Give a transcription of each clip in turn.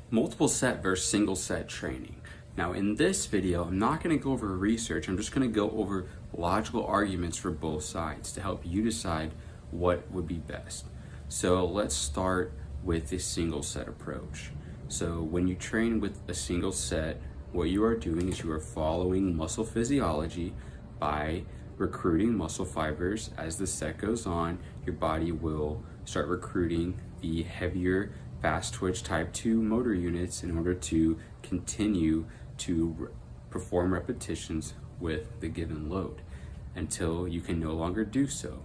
Multiple set versus single set training. Now in this video, I'm not going to go over research, I'm just going to go over logical arguments for both sides to help you decide what would be best. So let's start with the single set approach. So when you train with a single set, what you are doing is you are following muscle physiology by recruiting muscle fibers. As the set goes on, your body will start recruiting the heavier fast twitch type 2 motor units in order to continue to perform repetitions with the given load until you can no longer do so.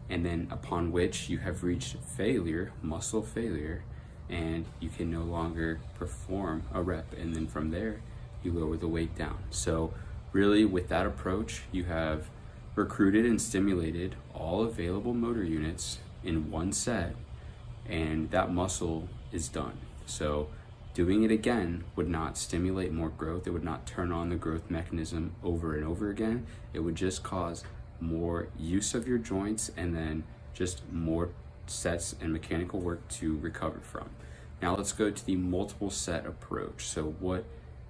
And then upon which you have reached failure, muscle failure, and you can no longer perform a rep. And then from there, you lower the weight down. So really with that approach, you have recruited and stimulated all available motor units in one set, and that muscle is done. So doing it again would not stimulate more growth. It would not turn on the growth mechanism over and over again. It would just cause more use of your joints and then just more sets and mechanical work to recover from. Now let's go to the multiple set approach. So what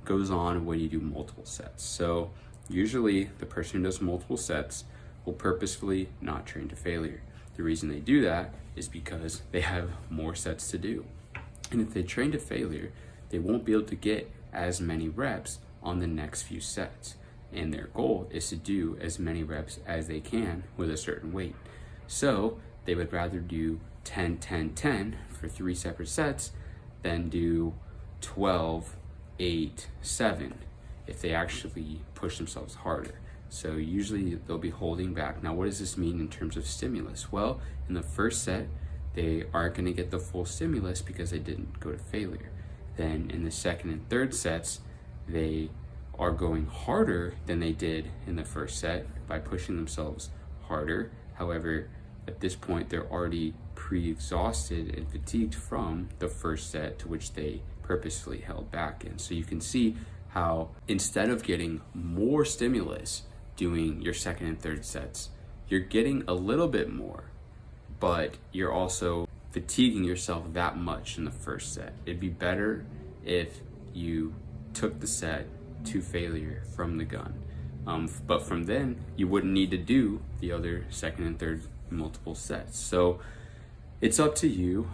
goes on when you do multiple sets? So usually the person who does multiple sets will purposefully not train to failure. The reason they do that is because they have more sets to do. And if they train to failure, they won't be able to get as many reps on the next few sets. And their goal is to do as many reps as they can with a certain weight. So they would rather do 10, 10, 10 for 3 separate sets than do 12, 8, 7 if they actually push themselves harder. So usually they'll be holding back. Now what does this mean in terms of stimulus? Well, in the first set, they aren't going to get the full stimulus because they didn't go to failure. Then in the second and third sets, they are going harder than they did in the first set by pushing themselves harder. However, at this point, they're already pre-exhausted and fatigued from the first set to which they purposefully held back in. So you can see how instead of getting more stimulus doing your second and third sets, you're getting a little bit more, but you're also fatiguing yourself that much in the first set. It'd be better if you took the set to failure from the gun. But from then, you wouldn't need to do the other second and third multiple sets. So it's up to you.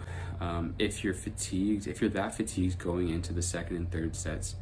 If you're fatigued, if you're that fatigued going into the second and third sets,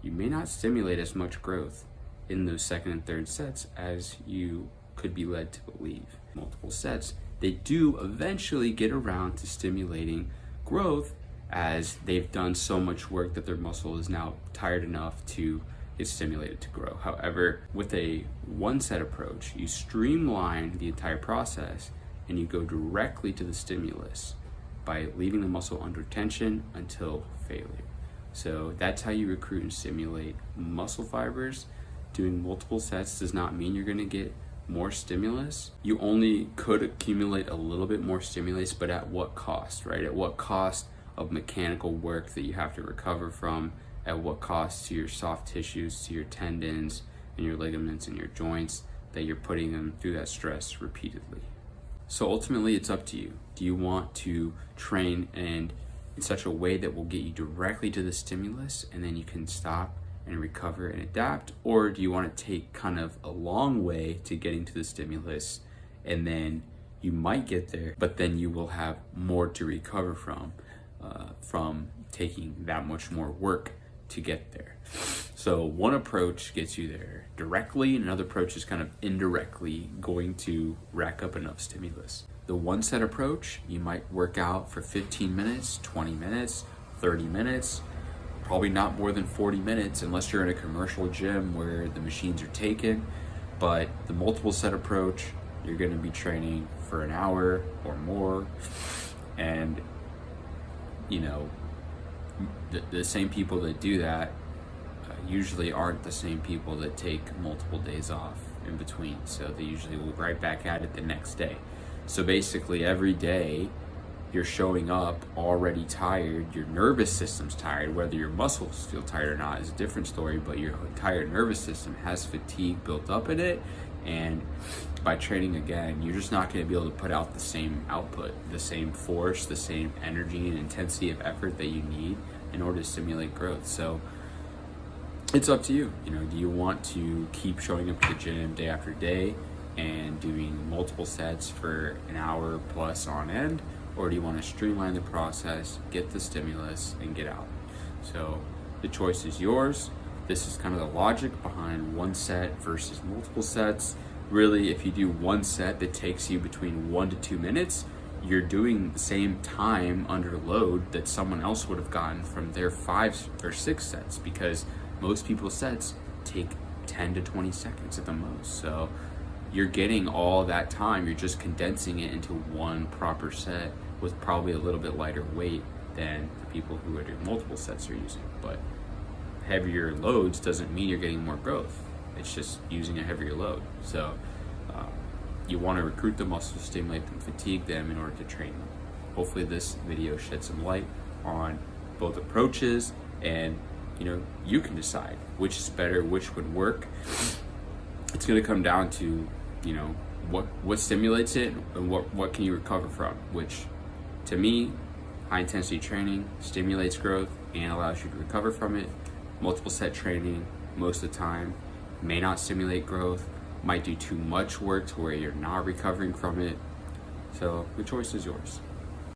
you may not stimulate as much growth in those second and third sets as you could be led to believe. Multiple sets, they do eventually get around to stimulating growth as they've done so much work that their muscle is now tired enough to get stimulated to grow. However, with a one set approach, you streamline the entire process and you go directly to the stimulus by leaving the muscle under tension until failure. So that's how you recruit and stimulate muscle fibers. Doing multiple sets does not mean you're going to get more stimulus. You only could accumulate a little bit more stimulus, but at what cost, right? At what cost of mechanical work that you have to recover from? At what cost to your soft tissues, to your tendons and your ligaments and your joints that you're putting them through that stress repeatedly? So ultimately it's up to you. Do you want to train in such a way that will get you directly to the stimulus and then you can stop and recover and adapt? Or do you want to take kind of a long way to getting to the stimulus and then you might get there, but then you will have more to recover from taking that much more work to get there? So one approach gets you there directly, and another approach is kind of indirectly going to rack up enough stimulus. The one set approach, you might work out for 15 minutes, 20 minutes, 30 minutes, probably not more than 40 minutes unless you're in a commercial gym where the machines are taken. But the multiple set approach, you're going to be training for an hour or more. And you know, the same people that do that usually aren't the same people that take multiple days off in between. So they usually will right back at it the next day. So basically every day you're showing up already tired, your nervous system's tired. Whether your muscles feel tired or not is a different story, but your entire nervous system has fatigue built up in it. And by training again, you're just not going to be able to put out the same output, the same force, the same energy and intensity of effort that you need in order to stimulate growth. So it's up to you. Do you want to keep showing up to the gym day after day and doing multiple sets for an hour plus on end, or do you want to streamline the process, get the stimulus, and get out? So the choice is yours. This is kind of the logic behind one set versus multiple sets. Really, if you do one set that takes you between 1 to 2 minutes, you're doing the same time under load that someone else would have gotten from their 5 or 6 sets, because most people's sets take 10 to 20 seconds at the most. So you're getting all that time, you're just condensing it into one proper set with probably a little bit lighter weight than the people who are doing multiple sets are using. But heavier loads doesn't mean you're getting more growth. It's just using a heavier load. So you want to recruit the muscles, stimulate them, fatigue them in order to train them. Hopefully this video shed some light on both approaches, and you can decide which is better, which would work. It's going to come down to what stimulates it and what can you recover from, which to me, high intensity training stimulates growth and allows you to recover from it. Multiple set training most of the time may not stimulate growth, might do too much work to where you're not recovering from it. So the choice is yours.